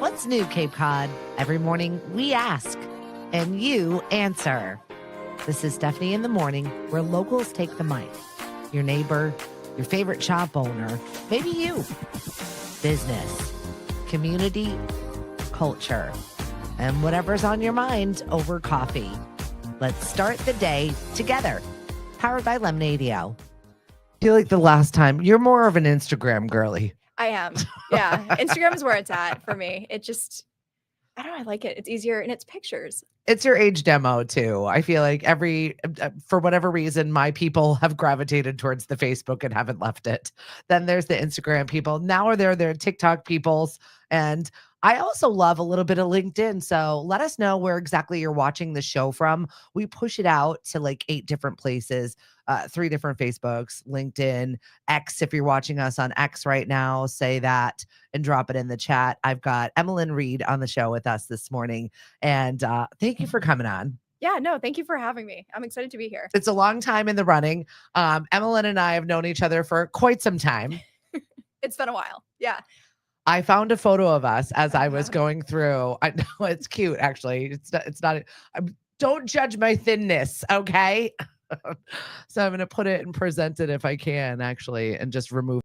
What's new, Cape Cod? Every morning we ask and you answer. This is Stephanie in the Morning, where locals take the mic. Your neighbor, your favorite shop owner, maybe you. Business, community, culture, and whatever's on your mind over coffee. Let's start the day together. Powered by Mayday. I feel like the last time you're more of an Instagram girly. I am. Yeah. Instagram is where it's at for me. It just, I don't know. I like it. It's easier and it's pictures. It's your age demo too. I feel like for whatever reason, my people have gravitated towards the Facebook and haven't left it. Then there's the Instagram people. Now are there TikTok peoples. And I also love a little bit of LinkedIn. So let us know where exactly you're watching the show from. We push it out to like 8 different places, 3 different Facebooks, LinkedIn, X. If you're watching us on X right now, say that and drop it in the chat. I've got Emmalyn Reid on the show with us this morning. And thank you for coming on. Yeah, no, thank you for having me. I'm excited to be here. It's a long time in the running. Emmalyn and I have known each other for quite some time. It's been a while. Yeah. I found a photo of us as I was going through. I know it's cute, actually. It's not. Don't judge my thinness, okay? So I'm going to put it and present it if I can, actually, and just remove.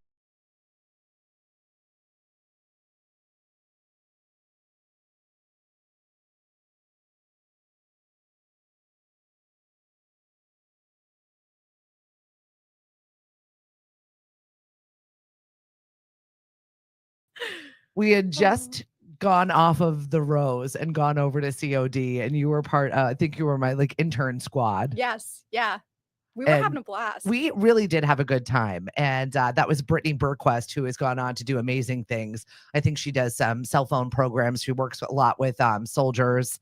We had just gone off of the Rose and gone over to COD, and you were part. I think you were my intern squad. Yes. Yeah. We were having a blast. We really did have a good time. And that was Brittany Burquest, who has gone on to do amazing things. I think she does some cell phone programs. She works a lot with soldiers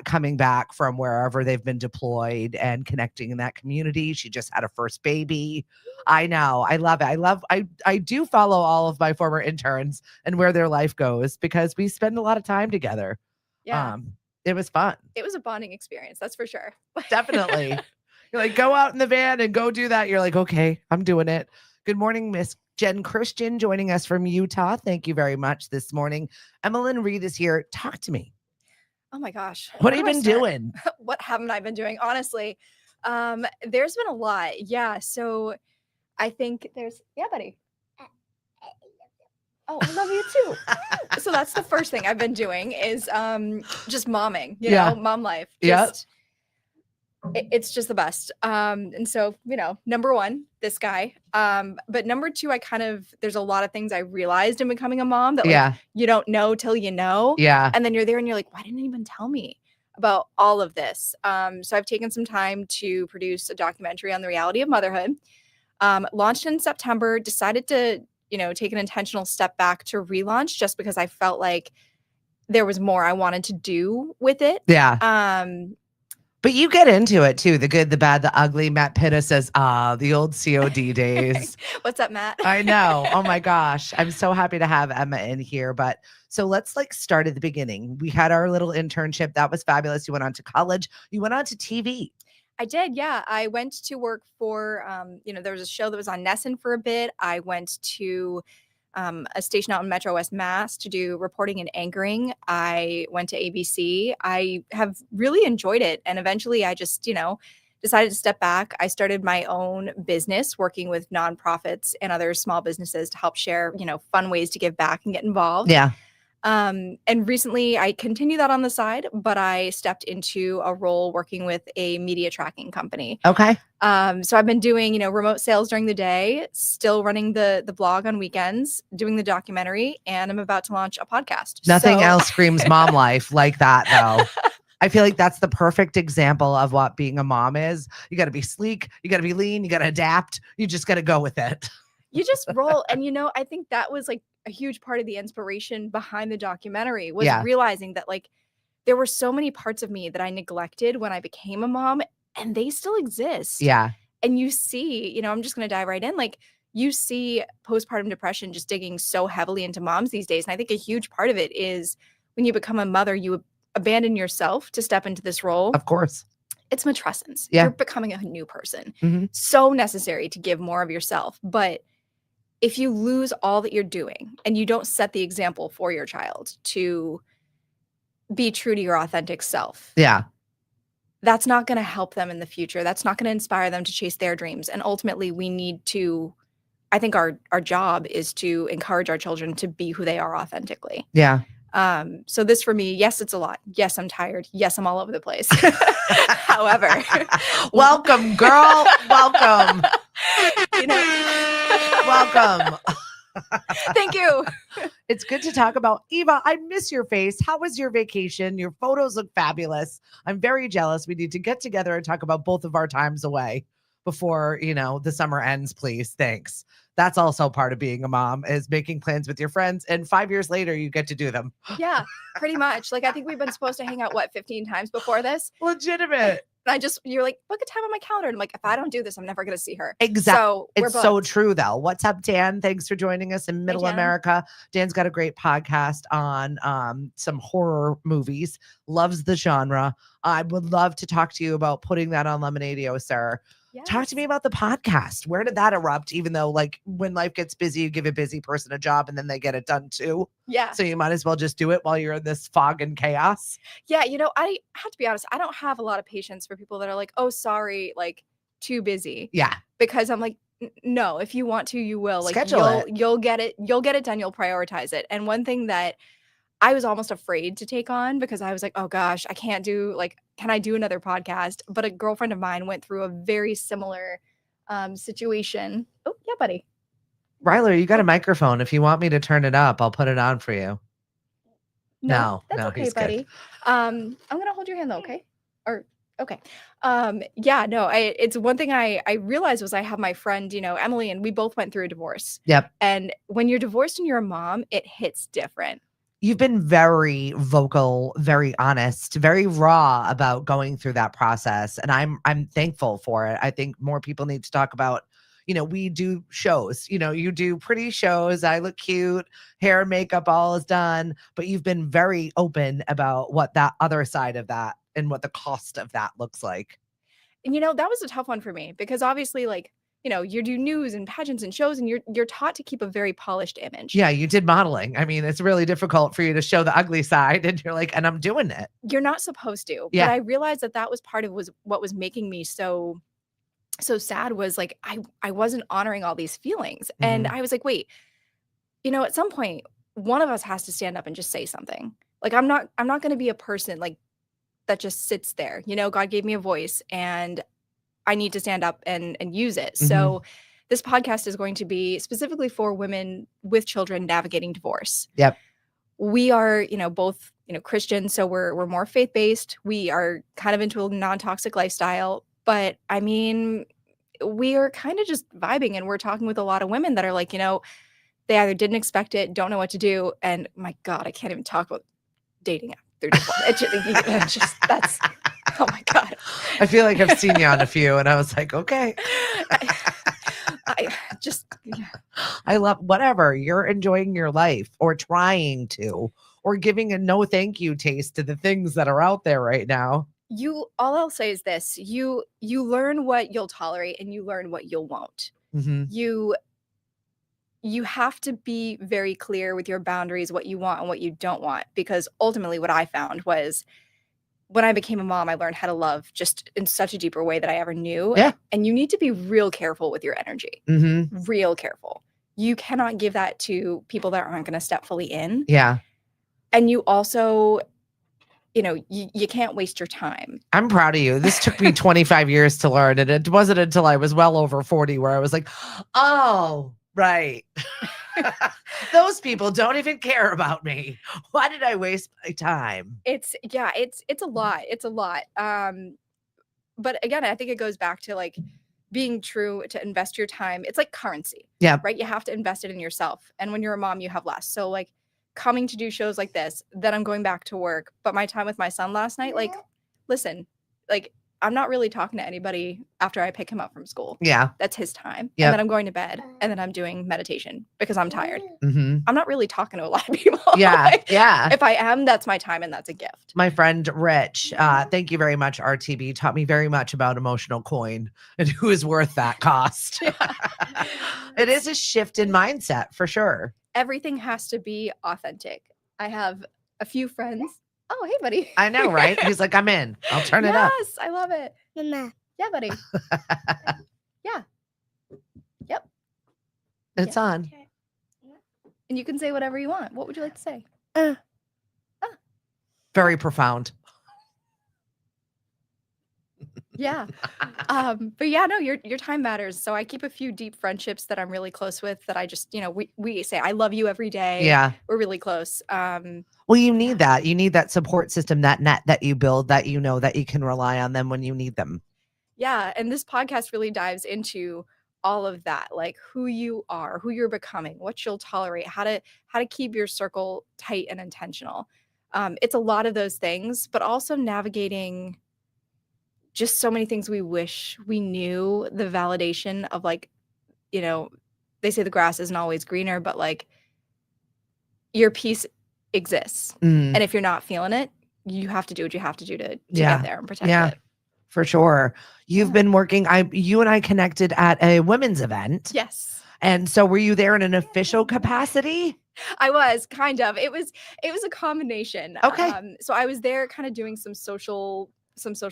coming back from wherever they've been deployed and connecting in that community. She just had a first baby. I know. I love it. I do follow all of my former interns and where their life goes because we spend a lot of time together. Yeah. It was fun. It was a bonding experience. That's for sure. Definitely. You're like, go out in the van and go do that. You're like, okay, I'm doing it. Good morning, Miss Jen Christian, joining us from Utah. Thank you very much this morning. Emmalyn Reid is here. Talk to me. Oh my gosh. What have you been doing? What haven't I been doing? Honestly, there's been a lot. Yeah. So I think yeah, buddy. Oh, I love you too. So that's the first thing I've been doing is just momming, you know, mom life. It's just the best. And so, number one, this guy. But number two, there's a lot of things I realized in becoming a mom that you don't know till you know. Yeah. And then you're there and you're like, why didn't anyone tell me about all of this? So I've taken some time to produce a documentary on the reality of motherhood. Launched in September, decided to, take an intentional step back to relaunch just because I felt like there was more I wanted to do with it. Yeah. But you get into it too. The good, the bad, the ugly. Matt Pitta says, the old COD days. What's up, Matt? I know. Oh my gosh. I'm so happy to have Emma in here. But so let's start at the beginning. We had our little internship. That was fabulous. You went on to college. You went on to TV. I did. Yeah. I went to work for, there was a show that was on Nesson for a bit. I went to a station out in Metro West Mass to do reporting and anchoring. I went to ABC. I have really enjoyed it. And eventually I just, decided to step back. I started my own business working with nonprofits and other small businesses to help share, fun ways to give back and get involved. Yeah. And recently I continue that on the side, but I stepped into a role working with a media tracking company. Okay. So I've been doing, remote sales during the day, still running the blog on weekends, doing the documentary, and I'm about to launch a podcast. Nothing else screams mom life like that, though. I feel like that's the perfect example of what being a mom is. You got to be sleek. You got to be lean. You got to adapt. You just got to go with it. You just roll. And, I think that was a huge part of the inspiration behind the documentary was realizing that there were so many parts of me that I neglected when I became a mom, and they still exist. Yeah. And you see, I'm just going to dive right in. You see postpartum depression just digging so heavily into moms these days. And I think a huge part of it is when you become a mother, you abandon yourself to step into this role. Of course. It's matrescence. Yeah. You're becoming a new person. Mm-hmm. So necessary to give more of yourself. But if you lose all that you're doing and you don't set the example for your child to be true to your authentic self, Yeah. that's not going to help them in the future. That's not going to inspire them to chase their dreams. And ultimately, we need to, I think our job is to encourage our children to be who they are authentically. Yeah. So this for me, yes, it's a lot. Yes, I'm tired. Yes, I'm all over the place. However, welcome, girl. Welcome. You know, welcome. Thank you. It's good to talk about. Eva, I miss your face. How was your vacation? Your photos look fabulous. I'm very jealous. We need to get together and talk about both of our times away before, the summer ends, please. Thanks. That's also part of being a mom, is making plans with your friends. And 5 years later, you get to do them. Yeah, pretty much. Like, I think we've been supposed to hang out, 15 times before this? Legitimate. And you're like, book a time on my calendar. And I'm like, if I don't do this, I'm never going to see her. Exactly. So it's so true, though. What's up, Dan? Thanks for joining us in Middle America. Dan's got a great podcast on some horror movies, loves the genre. I would love to talk to you about putting that on Lemonadio, sir. Yes. Talk to me about the podcast. Where did that erupt? Even though, like, when life gets busy, you give a busy person a job and then they get it done too. Yeah. So you might as well just do it while you're in this fog and chaos. Yeah. I have to be honest. I don't have a lot of patience for people that are like, oh, sorry, like, too busy. Yeah. Because I'm like, no, if you want to, you will. Like, you'll get it. You'll get it done. You'll prioritize it. And one thing that I was almost afraid to take on, because I was like, oh gosh, I can't do, like, can I do another podcast? But a girlfriend of mine went through a very similar situation. Oh, yeah, buddy. Ryler, you got a microphone. If you want me to turn it up, I'll put it on for you. No, that's okay, buddy. Good. I'm going to hold your hand though, okay? Okay. Yeah, no, it's one thing I realized was I have my friend, Emily, and we both went through a divorce. Yep. And when you're divorced and you're a mom, it hits different. You've been very vocal, very honest, very raw about going through that process. And I'm thankful for it. I think more people need to talk about, we do shows, you do pretty shows. I look cute, hair and makeup, all is done, but you've been very open about what that other side of that and what the cost of that looks like. And, that was a tough one for me, because obviously, like, you do news and pageants and shows, and you're taught to keep a very polished image. Yeah, you did modeling. I mean, it's really difficult for you to show the ugly side, and you're like, and I'm doing it. You're not supposed to. Yeah. But I realized that was part of what was making me so sad, was like, I wasn't honoring all these feelings. Mm-hmm. And I was like, wait, at some point, one of us has to stand up and just say something. Like, I'm not going to be a person like that just sits there. God gave me a voice, and I need to stand up and use it. Mm-hmm. So this podcast is going to be specifically for women with children navigating divorce. Yep. We are, both, Christian. So we're more faith-based. We are kind of into a non-toxic lifestyle, but I mean, we are kind of just vibing, and we're talking with a lot of women that are like, they either didn't expect it, don't know what to do. And my God, I can't even talk about dating after divorce. That's, oh my God. I feel like I've seen you on a few, and I was like, okay. I love whatever you're enjoying your life, or trying to, or giving a no thank you taste to the things that are out there right now. All I'll say is this: you learn what you'll tolerate, and you learn what you won't. Mm-hmm. You have to be very clear with your boundaries, what you want and what you don't want, because ultimately what I found was, when I became a mom, I learned how to love just in such a deeper way that I ever knew. Yeah. And you need to be real careful with your energy. Mm-hmm. Real careful. You cannot give that to people that aren't going to step fully in. Yeah. And you also, you can't waste your time. I'm proud of you. This took me 25 years to learn. And it wasn't until I was well over 40 where I was like, oh, right. Those people don't even care about me. Why did I waste my time? It's a lot. It's a lot. But again, I think it goes back to like being true, to invest your time. It's like currency. Yeah. Right. You have to invest it in yourself. And when you're a mom, you have less. So like coming to do shows like this, then I'm going back to work. But my time with my son last night, like, listen, like, I'm not really talking to anybody after I pick him up from school. Yeah. That's his time. Yep. And then I'm going to bed, and then I'm doing meditation because I'm tired. Mm-hmm. I'm not really talking to a lot of people. Yeah. Like, Yeah. if I am, that's my time, and that's a gift. My friend Rich, thank you very much, RTB, taught me very much about emotional coin and who is worth that cost. It is a shift in mindset for sure. Everything has to be authentic. I have a few friends. Oh, hey, buddy. I know, right? He's like, I'm in. I'll turn it up. Yes, I love it. Mama. Yeah, buddy. Yeah. Yep. It's on. And you can say whatever you want. What would you like to say? Very profound. Yeah. But yeah, no, your time matters. So I keep a few deep friendships that I'm really close with that I just, we say I love you every day. Yeah. We're really close. Well, you need that. You need that support system, that net that you build, that you know that you can rely on them when you need them. Yeah. And this podcast really dives into all of that, like who you are, who you're becoming, what you'll tolerate, how to keep your circle tight and intentional. It's a lot of those things, but also navigating just so many things we wish we knew, the validation of, like, they say the grass isn't always greener, but like your peace exists. Mm. And if you're not feeling it, you have to do what you have to do to Yeah. get there and protect it. For sure. You've been working, you and I connected at a women's event. Yes. And so were you there in an official capacity? I was kind of. It was a combination. Okay. So I was there kind of doing some social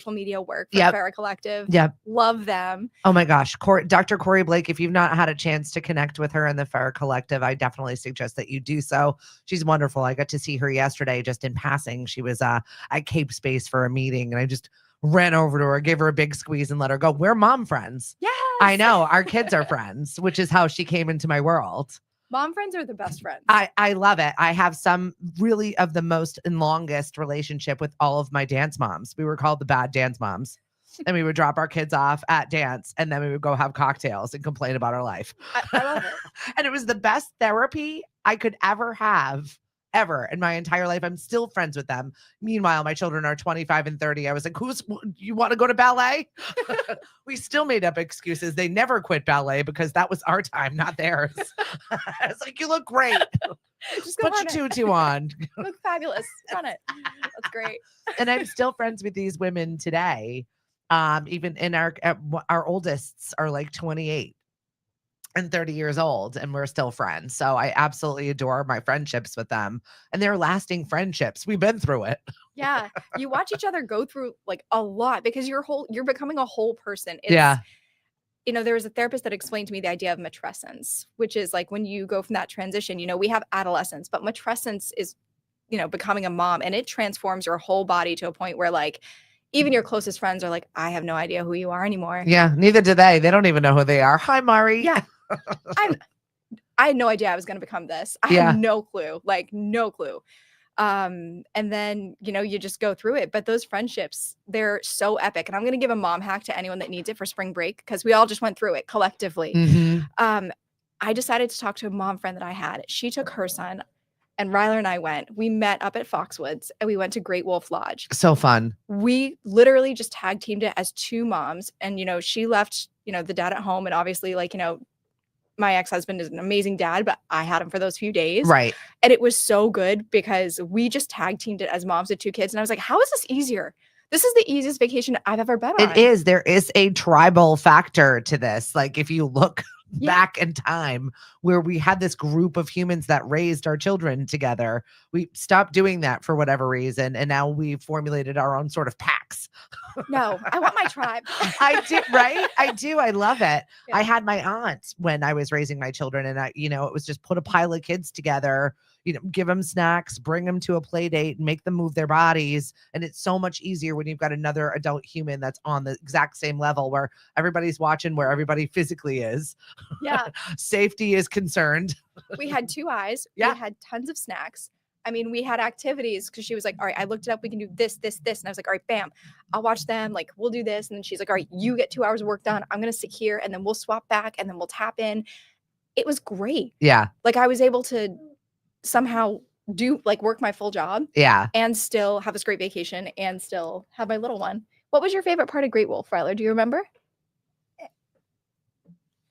media work for Yep. Farrah Collective. Yep. Love them. Oh my gosh. Dr. Corey Blake, if you've not had a chance to connect with her in the Farrah Collective, I definitely suggest that you do so. She's wonderful. I got to see her yesterday just in passing. She was at Cape Space for a meeting, and I just ran over to her, gave her a big squeeze, and let her go. We're mom friends. Yes. I know. Our kids are friends, which is how she came into my world. Mom friends are the best friends. I love it. I have some really of the most and longest relationship with all of my dance moms. We were called the bad dance moms. And we would drop our kids off at dance, and then we would go have cocktails and complain about our life. I love it. And it was the best therapy I could ever have, ever in my entire life. I'm still friends with them. Meanwhile, my children are 25 and 30. I was like, you want to go to ballet? We still made up excuses. They never quit ballet because that was our time, not theirs. I was like, you look great. Just go Put your run it. tutu on. You look fabulous. Run it. That's great. And I'm still friends with these women today. Even in our oldest are like 28 and 30 years old, and we're still friends. So I absolutely adore my friendships with them, and they're lasting friendships. We've been through it. Yeah. You watch each other go through like a lot because you're becoming a whole person. Yeah. There was a therapist that explained to me the idea of matrescence, which is like when you go from that transition, we have adolescence, but matrescence is, becoming a mom, and it transforms your whole body to a point where like even your closest friends are like, I have no idea who you are anymore. Yeah. Neither do they. They don't even know who they are. Hi, Mari. Yeah. I had no idea I was going to become this. I had no clue, like no clue. And then, you just go through it. But those friendships, they're so epic. And I'm going to give a mom hack to anyone that needs it for spring break, because we all just went through it collectively. Mm-hmm. I decided to talk to a mom friend that I had. She took her son, and Ryler and I we met up at Foxwoods, and we went to Great Wolf Lodge. So fun. We literally just tag teamed it as two moms. And, she left, the dad at home. And obviously, like, my ex-husband is an amazing dad, but I had him for those few days. Right. And it was so good because we just tag teamed it as moms of two kids. And I was like, how is this easier? This is the easiest vacation I've ever been on. It is. There is a tribal factor to this. Like if you look back in time where we had this group of humans that raised our children together, we stopped doing that for whatever reason. And now we've formulated our own sort of packs. No, I want my tribe. I do. Right. I do. I love it. Yeah. I had my aunt when I was raising my children, and it was just put a pile of kids together, give them snacks, bring them to a play date, and make them move their bodies. And it's so much easier when you've got another adult human that's on the exact same level where everybody's watching where everybody physically is. Yeah. Safety is concerned. We had two eyes. Yeah. We had tons of snacks. I mean, we had activities because she was like, all right, I looked it up. We can do this, this, this. And I was like, all right, bam, I'll watch them. Like, we'll do this. And then she's like, all right, you get 2 hours of work done. I'm going to sit here, and then we'll swap back, and then we'll tap in. It was great. Yeah. Like I was able to somehow work my full job. Yeah. And still have this great vacation and still have my little one What was your favorite part of Great Wolf, Ryler? Do you remember?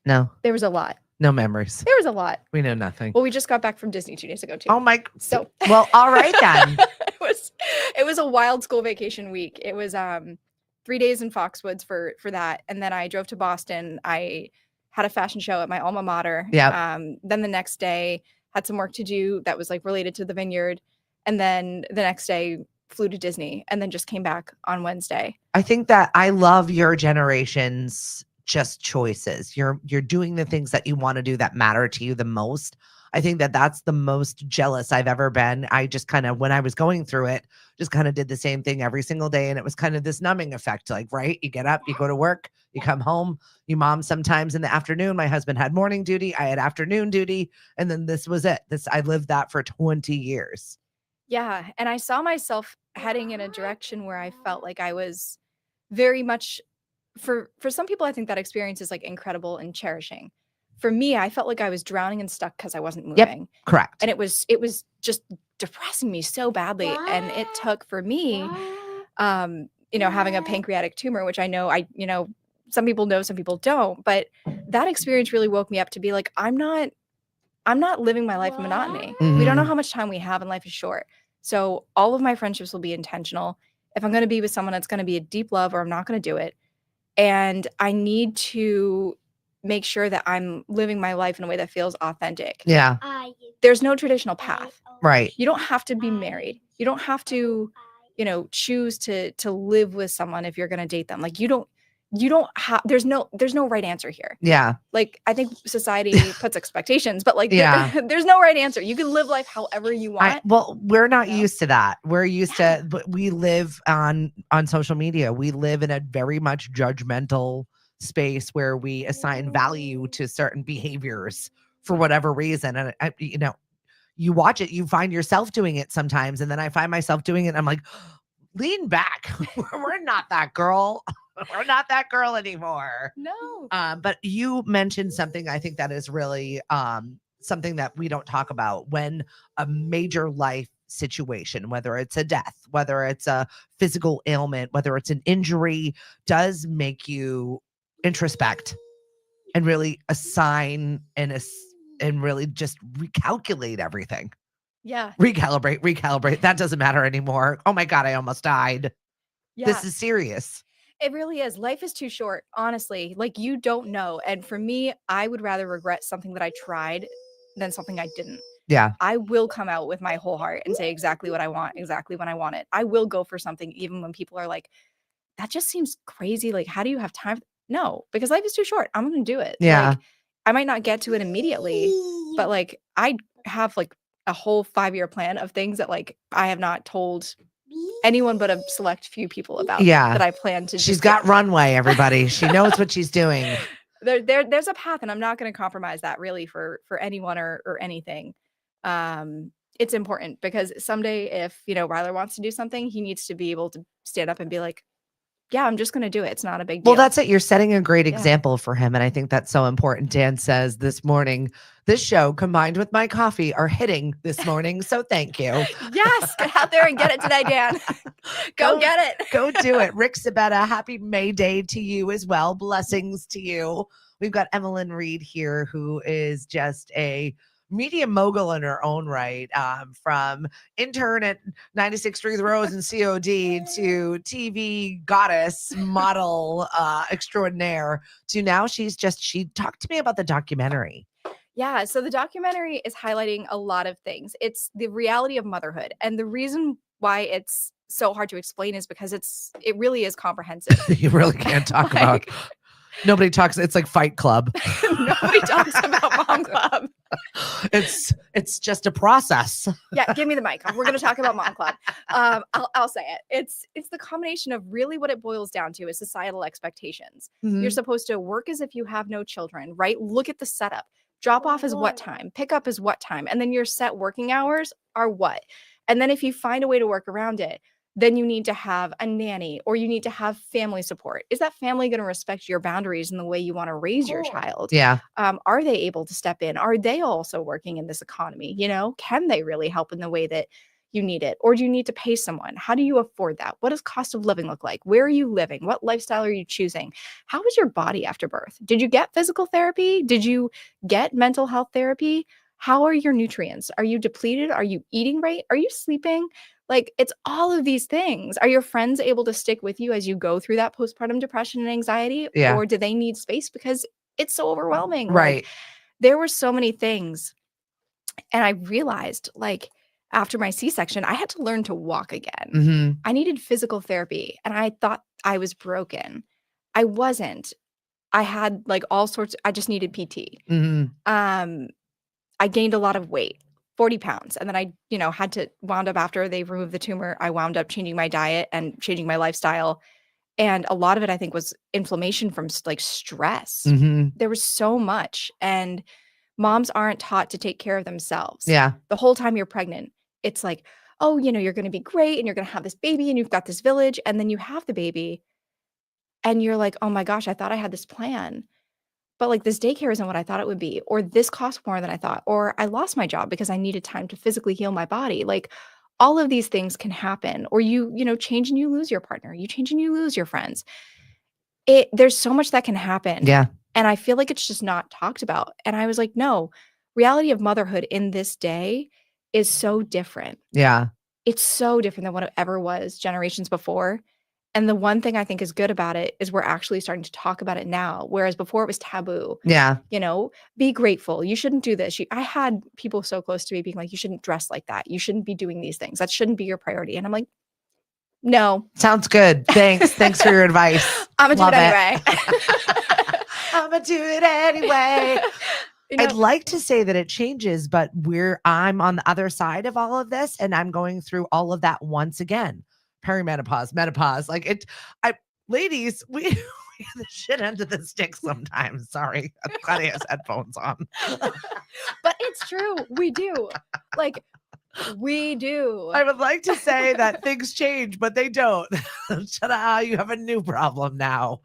No. There was a lot. No memories. There was a lot. We know nothing. Well, we just got back from Disney 2 days ago too. Oh my. So well, all right then. it was a wild school vacation week. It was 3 days in Foxwoods for that, and then I drove to Boston. I had a fashion show at my alma mater. Yeah. Then the next day had some work to do that was like related to the vineyard, and then the next day flew to Disney, and then just came back on Wednesday. I think that I love your generation's just choices. You're doing the things that you want to do that matter to you the most. I think that that's the most jealous I've ever been. I just kind of, when I was going through it, just kind of did the same thing every single day. And it was kind of this numbing effect. Like, right, you get up, you go to work, you come home, you mom sometimes in the afternoon. My husband had morning duty, I had afternoon duty. And then this was it. I lived that for 20 years. Yeah. And I saw myself heading in a direction where I felt like I was very much, for some people, I think that experience is like incredible and cherishing. For me, I felt like I was drowning and stuck because I wasn't moving. Yep, correct. And it was just depressing me so badly. And it took for me, having a pancreatic tumor, which I know some people know, some people don't, but that experience really woke me up to be like, I'm not living my life in monotony. Mm-hmm. We don't know how much time we have, and life is short. So all of my friendships will be intentional. If I'm going to be with someone, it's going to be a deep love, or I'm not going to do it. And I need to make sure that I'm living my life in a way that feels authentic. Yeah. There's no traditional path. Right. You don't have to be married. You don't have to, choose to live with someone if you're going to date them. Like you don't have, there's no right answer here. Yeah. Like I think society puts expectations, but like, there's no right answer. You can live life however you want. We're not used to that. We're used to, but we live on social media. We live in a very much judgmental space where we assign value to certain behaviors for whatever reason. And you watch it, you find yourself doing it sometimes. And then I find myself doing it. And I'm like, lean back. We're not that girl. We're not that girl anymore. No. But you mentioned something I think that is really something that we don't talk about. When a major life situation, whether it's a death, whether it's a physical ailment, whether it's an injury, does make you introspect and really assign and really just recalculate everything. Yeah. Recalibrate. That doesn't matter anymore. Oh my God, I almost died. Yeah. This is serious. It really is. Life is too short, honestly. Like you don't know. And for me, I would rather regret something that I tried than something I didn't. Yeah. I will come out with my whole heart and say exactly what I want, exactly when I want it. I will go for something even when people are like, that just seems crazy. Like, how do you have time? No, because life is too short. I'm going to do it. Yeah. Like, I might not get to it immediately, but like I have like a whole 5-year plan of things that like I have not told anyone but a select few people about. Yeah. That I plan to. She's got runway, everybody. She knows what she's doing. There's a path, and I'm not going to compromise that really for anyone or anything. It's important because someday if, Ryler wants to do something, he needs to be able to stand up and be like, yeah, I'm just going to do it. It's not a big deal. Well, that's it. You're setting a great example for him. And I think that's so important. Dan says this morning, this show combined with my coffee are hitting this morning. So thank you. Yes. Get out there and get it today, Dan. Go get it. Go do it. Rick Sabetta, happy May Day to you as well. Blessings to you. We've got Emmalyn Reid here, who is just a media mogul in her own right, from intern at 96 Street Rose and COD to TV goddess, model extraordinaire, to now she talked to me about the documentary. Yeah, so the documentary is highlighting a lot of things. It's the reality of motherhood. And the reason why it's so hard to explain is because it really is comprehensive. You really can't talk about. Nobody talks. It's like Fight Club. Nobody talks about Mom Club. It's just a process. Yeah, give me the mic. We're going to talk about Mom Club. I'll say it. It's the combination of really what it boils down to is societal expectations. Mm-hmm. You're supposed to work as if you have no children, right? Look at the setup. Drop off is what time? Pick up is what time? And then your set working hours are what? And then if you find a way to work around it, then you need to have a nanny or you need to have family support. Is that family going to respect your boundaries and the way you want to raise your child? Yeah. Are they able to step in? Are they also working in this economy? Can they really help in the way that, you need it? Or do you need to pay someone? How do you afford that? What does cost of living look like? Where are you living? What lifestyle are you choosing? How is your body after birth? Did you get physical therapy? Did you get mental health therapy? How are your nutrients? Are you depleted? Are you eating right? Are you sleeping? Like, it's all of these things. Are your friends able to stick with you as you go through that postpartum depression and anxiety? Yeah. Or do they need space because it's so overwhelming? Like, Right. there were so many things. And I realized, like, after my C-section, I had to learn to walk again. Mhm. I needed physical therapy, and I thought I was broken. I wasn't. I had, like, all sorts I just needed PT. Mhm. I gained a lot of weight, 40 pounds, and then I, had to wound up after they removed the tumor, I wound up changing my diet and changing my lifestyle, and a lot of it, I think, was inflammation from, like, stress. Mhm. There was so much, and moms aren't taught to take care of themselves. Yeah. The whole time you're pregnant, it's like, "Oh, you're gonna be great, and you're gonna have this baby, and you've got this village," and then you have the baby, and you're like, "Oh my gosh, I thought I had this plan, but, like, this daycare isn't what I thought it would be," or, "This costs more than I thought," or, "I lost my job because I needed time to physically heal my body." Like, all of these things can happen, or you change and you lose your partner, you change and you lose your friends. There's so much that can happen, Yeah. and I feel like it's just not talked about, and I was like, "No, reality of motherhood in this day is so different." Yeah. It's so different than what it ever was generations before, and the one thing I think is good about it is we're actually starting to talk about it now, whereas before it was taboo. Yeah. Be grateful, you shouldn't do this. I had people so close to me being like, "You shouldn't dress like that. You shouldn't be doing these things. That shouldn't be your priority," and I'm like, "No." Sounds good. Thanks. Thanks for your advice. Imma do Love it it. anyway. I'ma do it anyway. You I'd know like to say that it changes, but I'm on the other side of all of this, and I'm going through all of that once again. Perimenopause, menopause, like it. I ladies, we we get the shit end of the stick sometimes. Sorry, I'm glad he has headphones on. But it's true, we do. Like, we do. I would like to say that things change, but they don't. Ta-da, you have a new problem now.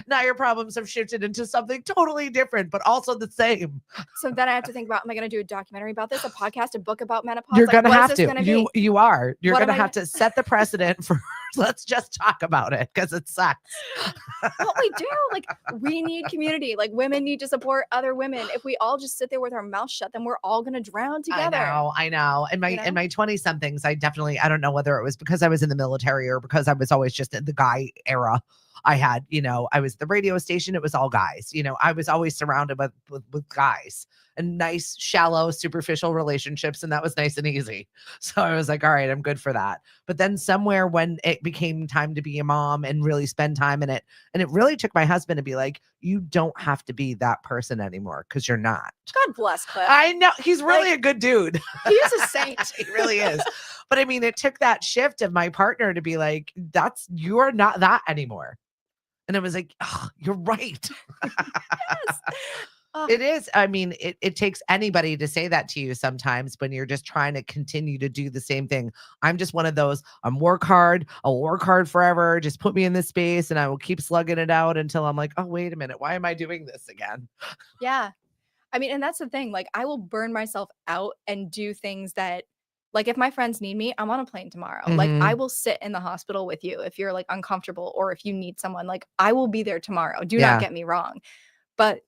Now your problems have shifted into something totally different, but also the same. So then I have to think about, am I gonna do a documentary about this, a podcast, a book about menopause? You're Like, gonna what is have this to. gonna be? You are. You're What am gonna I have gonna to set the precedent for let's just talk about it because it sucks. Well, we do, like, we need community, like, women need to support other women. If we all just sit there with our mouth shut, then we're all gonna drown together. I know. In You know? my 20 somethings, I don't know whether it was because I was in the military or because I was always just in the guy era. I had, I was the radio station, it was all guys. I was always surrounded with guys and nice, shallow, superficial relationships. And that was nice and easy. So I was like, all right, I'm good for that. But then somewhere when it became time to be a mom and really spend time in it, and it really took my husband to be like, you don't have to be that person anymore because you're not. God bless Cliff. I know he's really a good dude. He is a saint. He really is. But I mean, it took that shift of my partner to be like, you're not that anymore. And it was like, oh, you're right. Yes. It is. I mean, it takes anybody to say that to you sometimes when you're just trying to continue to do the same thing. I'm just one of those, I'll work hard forever. Just put me in this space and I will keep slugging it out until I'm like, oh, wait a minute. Why am I doing this again? Yeah. I mean, and that's the thing, like, I will burn myself out and do things that, like, if my friends need me, I'm on a plane tomorrow. Like, I Mhm. will sit in the hospital with you if you're, like, uncomfortable or if you need someone, like, I will be there tomorrow. Do Yeah. not get me wrong. But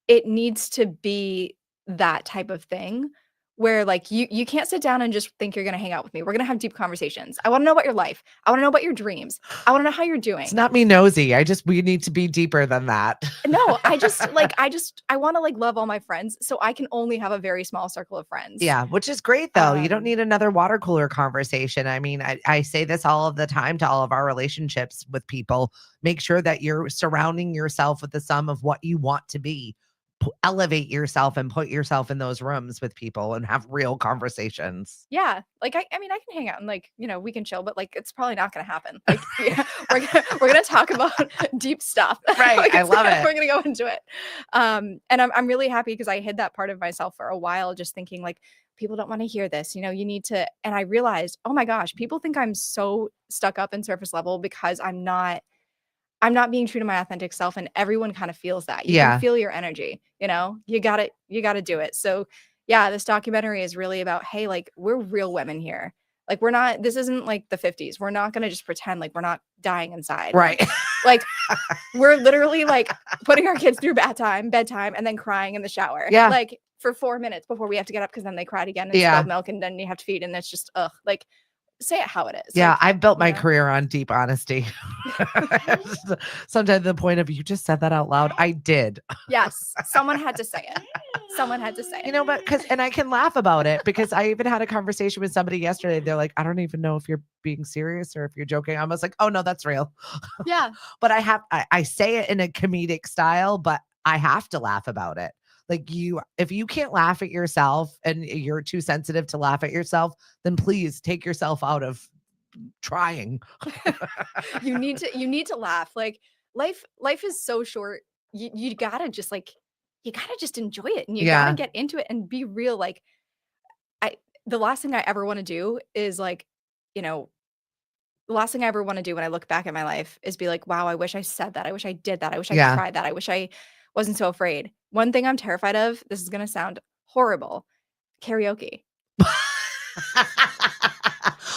it needs to be that type of thing where, like, you can't sit down and just think you're gonna hang out with me. We're gonna have deep conversations. I wanna know about your life. I wanna know about your dreams. I wanna know how you're It's doing. not me nosy. We need to be deeper than that. No, I wanna, like, love all my friends, so I can only have a very small circle of friends. Yeah, which is great though. You don't Um, need another water cooler conversation. I mean, I say this all of the time to all of our relationships with people. Make sure that you're surrounding yourself with the sum of what you want to be. Elevate yourself and put yourself in those rooms with people and have real conversations. Yeah, like, I mean, I can hang out and, like, we can chill, but, like, it's probably not gonna happen. Like, yeah, we're gonna talk about deep stuff. Right, Like, I love it. We're gonna go into it. And I'm really happy because I hid that part of myself for a while, just thinking, like, people don't wanna hear this, you need to, and I realized, oh my gosh, people think I'm so stuck up and surface level because I'm not being true to my authentic self, and everyone kind of feels that. You can Yeah. feel your energy, you gotta do it. So yeah, this documentary is really about, hey, like we're real women here. Like this isn't like the 50s. We're not going to just pretend like we're not dying inside. Right. Like we're literally like putting our kids through bedtime, and then crying in the shower. Yeah. Like for 4 minutes before we have to get up because then they cried again and spilled milk and then you have to feed. And it's just, like, say it how it is. Yeah, like, I've built my career on deep honesty. Sometimes the point of, you just said that out loud. I did. Yes, someone had to say it. Someone had to say it. You know, but and I can laugh about it because I even had a conversation with somebody yesterday. They're like, I don't even know if you're being serious or if you're joking. I was like, oh no, that's real. Yeah. But I say it in a comedic style, but I have to laugh about it. Like, if you can't laugh at yourself and you're too sensitive to laugh at yourself, then please take yourself out of trying. You need to laugh. Like life is so short. You gotta just enjoy it and you gotta get into it and be real. Like the last thing I ever want to do is like, the last thing I ever want to do when I look back at my life is be like, wow, I wish I said that. I wish I did that. I wish I tried that. I wish I wasn't so afraid. One thing I'm terrified of, this is going to sound horrible, karaoke.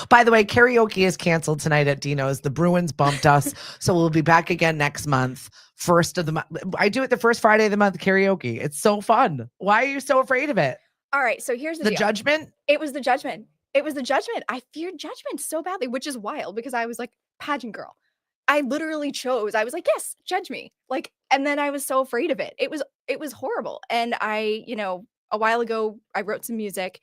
By the way, karaoke is canceled tonight at Dino's. The Bruins bumped us, so we'll be back again next month. First of the month. I do it the first Friday of the month, karaoke. It's so fun. Why are you so afraid of it? All right, so here's the deal. Judgment? It was the judgment. It was the judgment. I feared judgment so badly, which is wild because I was like pageant girl. I literally chose. I was like, yes, judge me. Like, and then I was so afraid of it. It was horrible. And I, a while ago, I wrote some music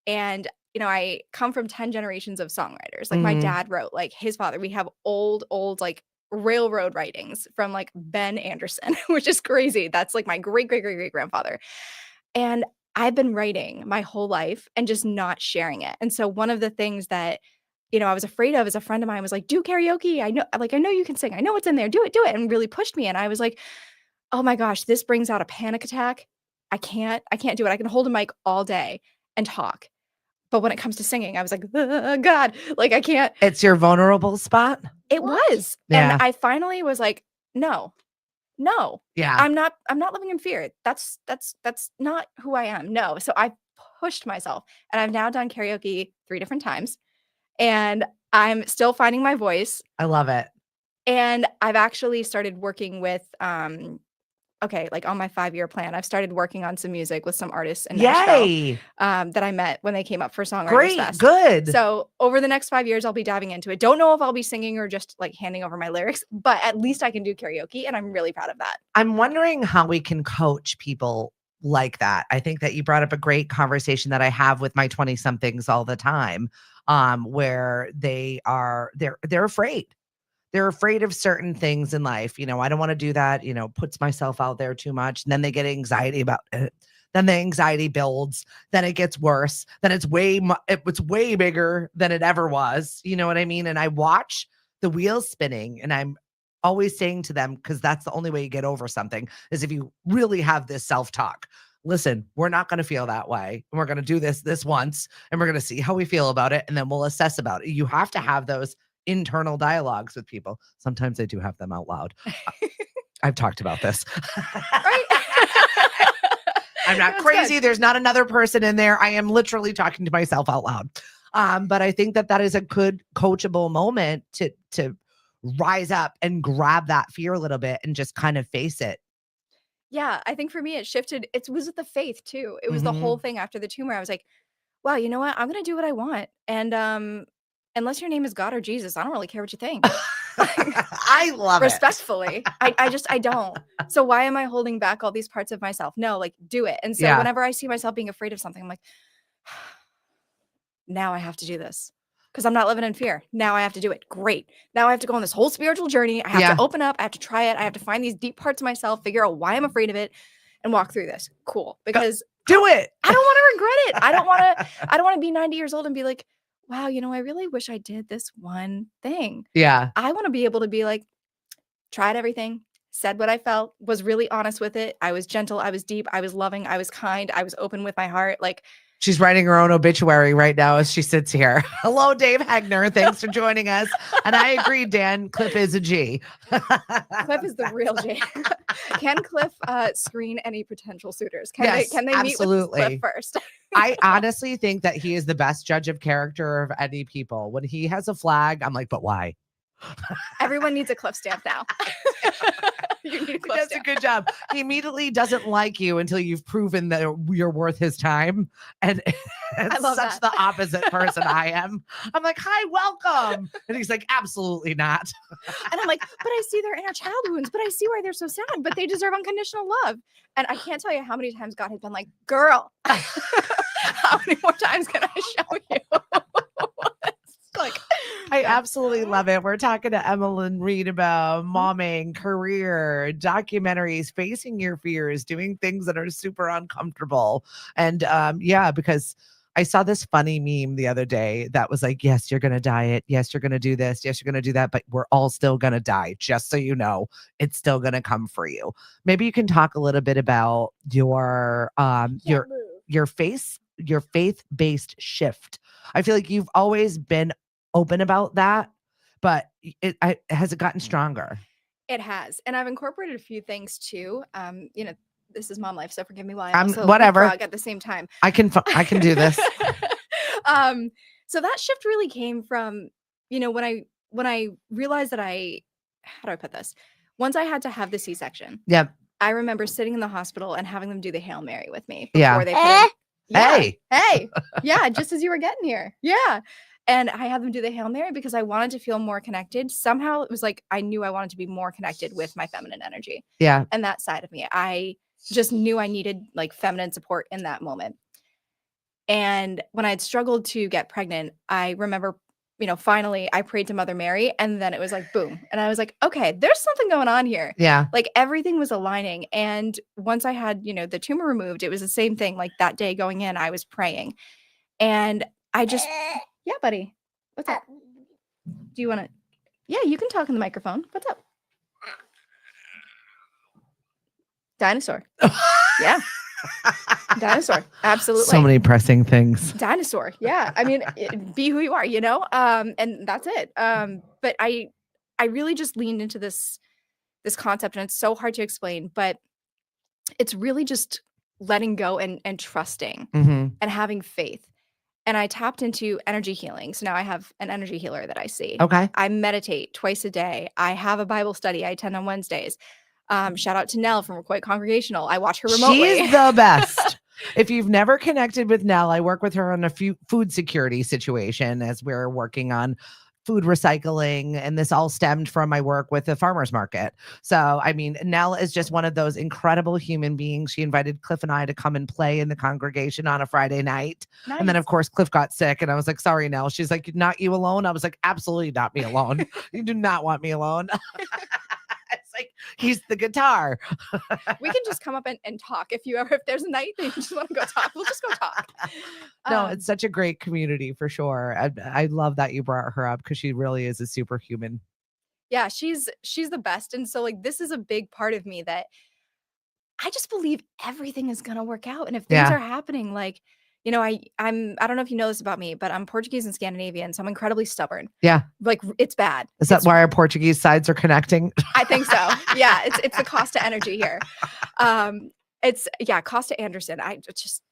and, I come from 10 generations of songwriters. Like my dad wrote, like his father, we have old, like railroad writings from like Ben Anderson, which is crazy. That's like my great, great, great, great grandfather. And I've been writing my whole life and just not sharing it. And so one of the things that, I was afraid of, as a friend of mine was like, do karaoke. I know you can sing. I know what's in there. Do it. And really pushed me. And I was like, oh my gosh, this brings out a panic attack. I can't do it. I can hold a mic all day and talk. But when it comes to singing, I was like, oh, God, like I can't. It's your vulnerable spot? It was. Yeah. And I finally was like, no. Yeah. I'm not living in fear. That's not who I am. No. So I pushed myself and I've now done karaoke 3 different times and I'm still finding my voice. I love it. And I've actually started working with, like on my 5-year plan, I've started working on some music with some artists in Nashville that I met when they came up for Songwriters Fest. Good. So over the next 5 years, I'll be diving into it. Don't know if I'll be singing or just like handing over my lyrics, but at least I can do karaoke and I'm really proud of that. I'm wondering how we can coach people like that. I think that you brought up a great conversation that I have with my 20-somethings all the time, where they're afraid. They're afraid of certain things in life. I don't want to do that, puts myself out there too much. And then they get anxiety about it. Then the anxiety builds. Then it gets worse. Then it's way bigger than it ever was. You know what I mean? And I watch the wheels spinning and I'm always saying to them, because that's the only way you get over something is if you really have this self-talk. Listen, we're not going to feel that way. And we're going to do this once and we're going to see how we feel about it. And then we'll assess about it. You have to have those internal dialogues with people. Sometimes I do have them out loud. I've talked about this. Right? I'm not crazy. Good. There's not another person in there. I am literally talking to myself out loud. But I think that is a good coachable moment to rise up and grab that fear a little bit and just kind of face it. Yeah, I think for me it shifted. It was with the faith too. It was the whole thing after the tumor. I was like, wow, you know what? I'm going to do what I want. And unless your name is God or Jesus, I don't really care what you think. I love respectfully. it. I don't. So why am I holding back all these parts of myself? No, like do it. And so whenever I see myself being afraid of something, I'm like, now I have to do this because I'm not living in fear. Now I have to do it. Great. Now I have to go on this whole spiritual journey. I have to open up. I have to try it. I have to find these deep parts of myself, figure out why I'm afraid of it and walk through this. Cool. Because do it. I don't want to regret it. I don't want to be 90 years old and be like, wow, I really wish I did this one thing. Yeah. I want to be able to be like, tried everything, said what I felt, was really honest with it. I was gentle. I was deep. I was loving. I was kind. I was open with my heart. Like, She's writing her own obituary right now as she sits here. Hello, Dave Hegner. Thanks for joining us. And I agree, Dan. Cliff is a G. Cliff is the real G. Can Cliff screen any potential suitors? Yes, Can they meet with absolutely. Cliff first? I honestly think that he is the best judge of character of any people. When he has a flag, I'm like, but why? Everyone needs a Cliff stamp now. You need a Cliff That's stamp. a good job. He immediately doesn't like you until you've proven that you're worth his time. And I it's love such that. the opposite person I am. I'm like, hi, welcome. And he's like, absolutely not. And I'm like, but I see their inner child wounds, but I see why they're so sad, but they deserve unconditional love. And I can't tell you how many times God has been like, girl, how many more times can I show you? Like, I absolutely love it. We're talking to Emmalyn Reid about momming, career, documentaries, facing your fears, doing things that are super uncomfortable. And because I saw this funny meme the other day that was like, yes, you're going to diet. Yes, you're going to do this. Yes, you're going to do that. But we're all still going to die. Just so you know, it's still going to come for you. Maybe you can talk a little bit about your faith-based shift. I feel like you've always been open about that, but has it gotten stronger? It has. And I've incorporated a few things too. This is mom life, so forgive me while I'm also whatever at the same time. I can do this. So that shift really came from, when I realized that how do I put this? Once I had to have the C-section. Yep. I remember sitting in the hospital and having them do the Hail Mary with me Yeah. before they put in, Hey. Yeah, just as you were getting here. Yeah. And I had them do the Hail Mary because I wanted to feel more connected. Somehow it was like I knew I wanted to be more connected with my feminine energy. Yeah. And that side of me. I just knew I needed like feminine support in that moment. And when I had struggled to get pregnant, I remember, finally I prayed to Mother Mary, and then it was like, boom. And I was like, okay, there's something going on here. Yeah. Like everything was aligning. And once I had, the tumor removed, it was the same thing. Like that day going in, I was praying. And I just, yeah, buddy. What's up? Do you want to? Yeah, you can talk in the microphone. What's up? Dinosaur. Yeah. Dinosaur. Absolutely. So many pressing things. Dinosaur. Yeah. I mean, be who you are, and that's it. But I really just leaned into this concept, and it's so hard to explain, but it's really just letting go and trusting and having faith. And I tapped into energy healing. So now I have an energy healer that I see. Okay. I meditate twice a day. I have a Bible study I attend on Wednesdays. Shout out to Nell from Quite Congregational. I watch her remotely. She's the best. If you've never connected with Nell, I work with her on a food security situation as we're working on food recycling, and this all stemmed from my work with the farmers market. So, I mean, Nell is just one of those incredible human beings. She invited Cliff and I to come and play in the congregation on a Friday night. Nice. And then, of course, Cliff got sick, and I was like, sorry, Nell. She's like, not you alone? I was like, absolutely not me alone. You do not want me alone. It's like, he's the guitar. We can just come up and talk. If there's a night that you just want to go talk, we'll just go talk. No, it's such a great community for sure. I love that you brought her up because she really is a superhuman. Yeah, she's the best. And so like, this is a big part of me that I just believe everything is going to work out. And if things are happening, like, I don't know if you know this about me, but I'm Portuguese and Scandinavian, so I'm incredibly stubborn. Yeah. Like it's bad. Is that why our Portuguese sides are connecting? I think so. Yeah. It's the Costa energy here. Costa Anderson.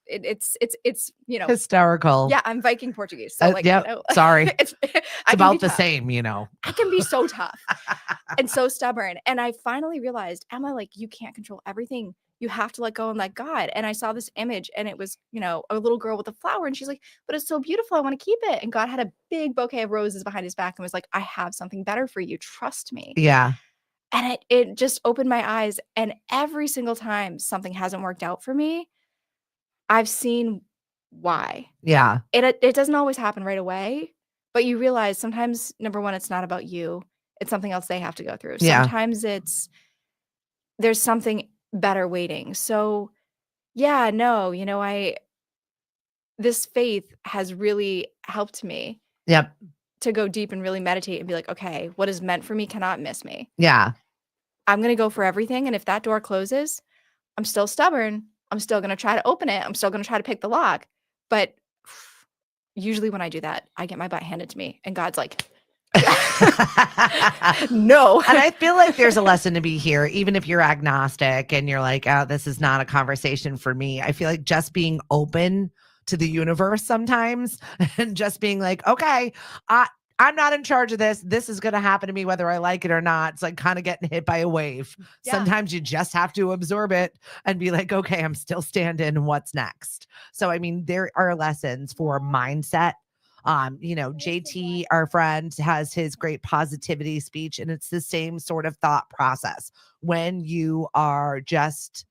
It's hysterical. Yeah. I'm Viking Portuguese. So like, sorry. It's about the tough. same, I can be so tough and so stubborn. And I finally realized, Emma, like you can't control everything. You have to let go and let God. And I saw this image, and it was, a little girl with a flower, and she's like, but it's so beautiful. I want to keep it. And God had a big bouquet of roses behind his back and was like, I have something better for you. Trust me. Yeah. And it just opened my eyes. And every single time something hasn't worked out for me, I've seen why. Yeah. It doesn't always happen right away, but you realize sometimes, number one, it's not about you. It's something else they have to go through. Yeah. Sometimes there's something better waiting. So yeah, no, this faith has really helped me. Yep. To go deep and really meditate and be like, okay, what is meant for me cannot miss me. Yeah. I'm going to go for everything. And if that door closes, I'm still stubborn. I'm still going to try to open it. I'm still going to try to pick the lock, But usually when I do that, I get my butt handed to me and God's like, no. And I feel like there's a lesson to be here, even if you're agnostic and you're like, oh, this is not a conversation for me. I feel like just being open to the universe sometimes and just being like, okay, I'm not in charge of this. This is going to happen to me whether I like it or not. It's like kind of getting hit by a wave. Yeah. Sometimes you just have to absorb it and be like, okay, I'm still standing. What's next? So, I mean, there are lessons for mindset. JT, our friend, has his great positivity speech, and it's the same sort of thought process. When you are just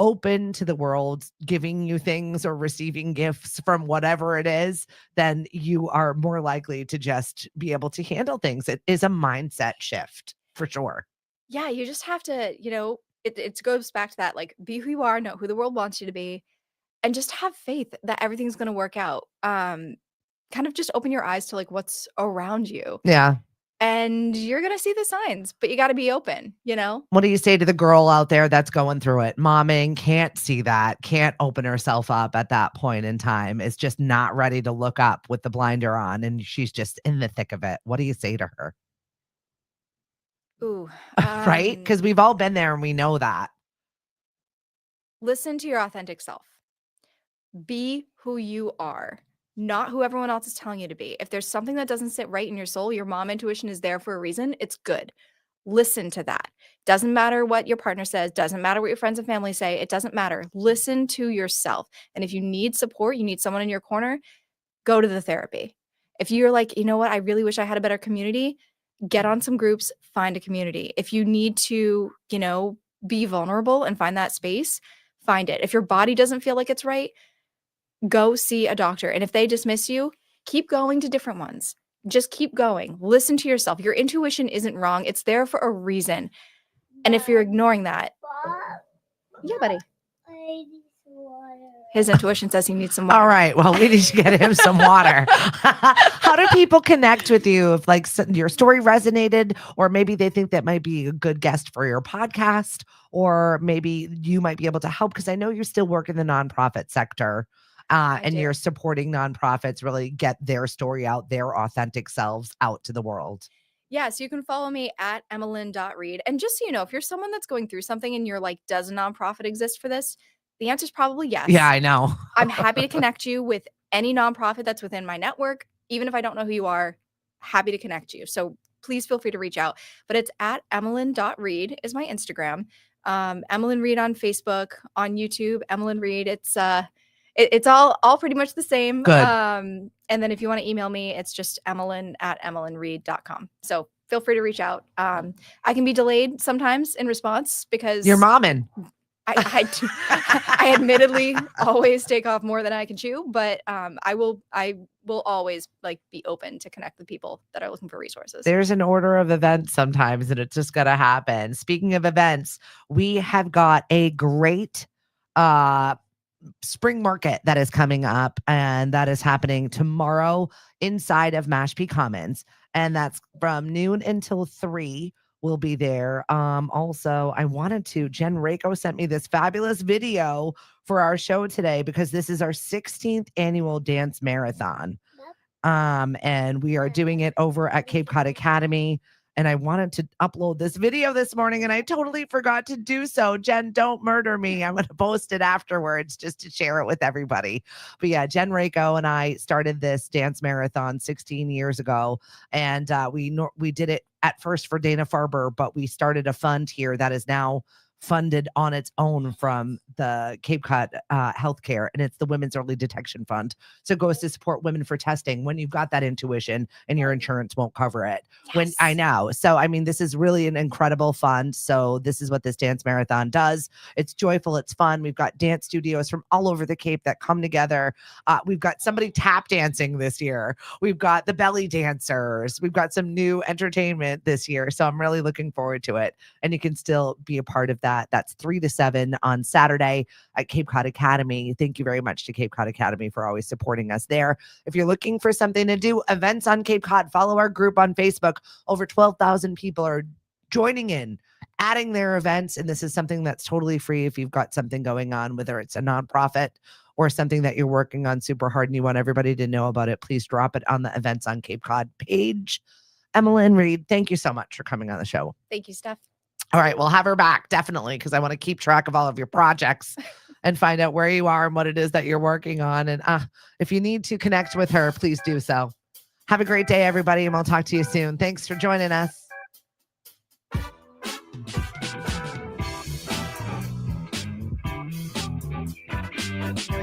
open to the world giving you things or receiving gifts from whatever it is, then you are more likely to just be able to handle things. It is a mindset shift for sure. Yeah, you just have to, it goes back to that, like, be who you are, know who the world wants you to be, and just have faith that everything's going to work out. Kind of just open your eyes to like what's around you. Yeah. And you're going to see the signs, but you got to be open, What do you say to the girl out there that's going through it? Momming, can't see that, can't open herself up at that point in time, is just not ready to look up with the blinder on, and she's just in the thick of it. What do you say to her? Ooh, Right? Because we've all been there and we know that. listen to your authentic self. Be who you are, not who everyone else is telling you to be. If there's something that doesn't sit right in your soul, your mom intuition is there for a reason. It's good. Listen to that. Doesn't matter what your partner says, doesn't matter what your friends and family say, it doesn't matter. Listen to yourself. And if you need support, you need someone in your corner, go to the therapy. If you're like, you know what, I really wish I had a better community, get on some groups, find a community. If you need to, be vulnerable and find that space, find it. If your body doesn't feel like it's right, go see a doctor. And if they dismiss you, keep going to different ones. Just keep going. Listen to yourself. Your intuition isn't wrong. It's there for a reason. And if you're ignoring that, yeah, buddy. His intuition says he needs some water. All right. Well, we need to get him some water. How do people connect with you if like your story resonated, or maybe they think that might be a good guest for your podcast, or maybe you might be able to help? Because I know you still work in the nonprofit sector. And you're supporting nonprofits really get their story out, their authentic selves out to the world. Yeah, so you can follow me at Emmalyn.Reid. And just so you know, if you're someone that's going through something and you're like, does a nonprofit exist for this? The answer is probably yes. Yeah, I know. I'm happy to connect you with any nonprofit that's within my network. Even if I don't know who you are, happy to connect you. So please feel free to reach out. But it's at Emmalyn.Reid is my Instagram. Emmalyn Reid on Facebook, on YouTube, Emmalyn Reid. It's all pretty much the same. Good. And then if you want to email me, it's just Emmalyn@EmmalynReid.com. So feel free to reach out. I can be delayed sometimes in response because you're momming. I admittedly always take off more than I can chew, but I will always like be open to connect with people that are looking for resources. There's an order of events sometimes, and it's just gotta happen. Speaking of events, we have got a great spring market that is coming up, and that is happening tomorrow inside of Mashpee Commons, and that's from noon until 3. We'll be there. Also, Jen Rako sent me this fabulous video for our show today because this is our 16th annual dance marathon. And we are doing it over at Cape Cod Academy. And I wanted to upload this video this morning and I totally forgot to do so. Jen, don't murder me. I'm going to post it afterwards just to share it with everybody. But yeah, Jen Rako and I started this dance marathon 16 years ago. And we did it at first for Dana-Farber, but we started a fund here that is now funded on its own from the Cape Cod Healthcare, and it's the Women's Early Detection Fund. So it goes to support women for testing when you've got that intuition and your insurance won't cover it. Yes. I know. So, I mean, this is really an incredible fund. So this is what this dance marathon does. It's joyful. It's fun. We've got dance studios from all over the Cape that come together. We've got somebody tap dancing this year. We've got the belly dancers. We've got some new entertainment this year. So I'm really looking forward to it. And you can still be a part of that. That's 3 to 7 on Saturday at Cape Cod Academy. Thank you very much to Cape Cod Academy for always supporting us there. If you're looking for something to do, events on Cape Cod, follow our group on Facebook. Over 12,000 people are joining in adding their events. And this is something that's totally free if you've got something going on, whether it's a nonprofit or something that you're working on super hard and you want everybody to know about it. Please drop it on the Events on Cape Cod page. Emmalyn Reid, thank you so much for coming on the show. Thank you, Steph. All right, we'll have her back, definitely, because I want to keep track of all of your projects and find out where you are and what it is that you're working on. And if you need to connect with her, please do so. Have a great day, everybody, and we'll talk to you soon. Thanks for joining us.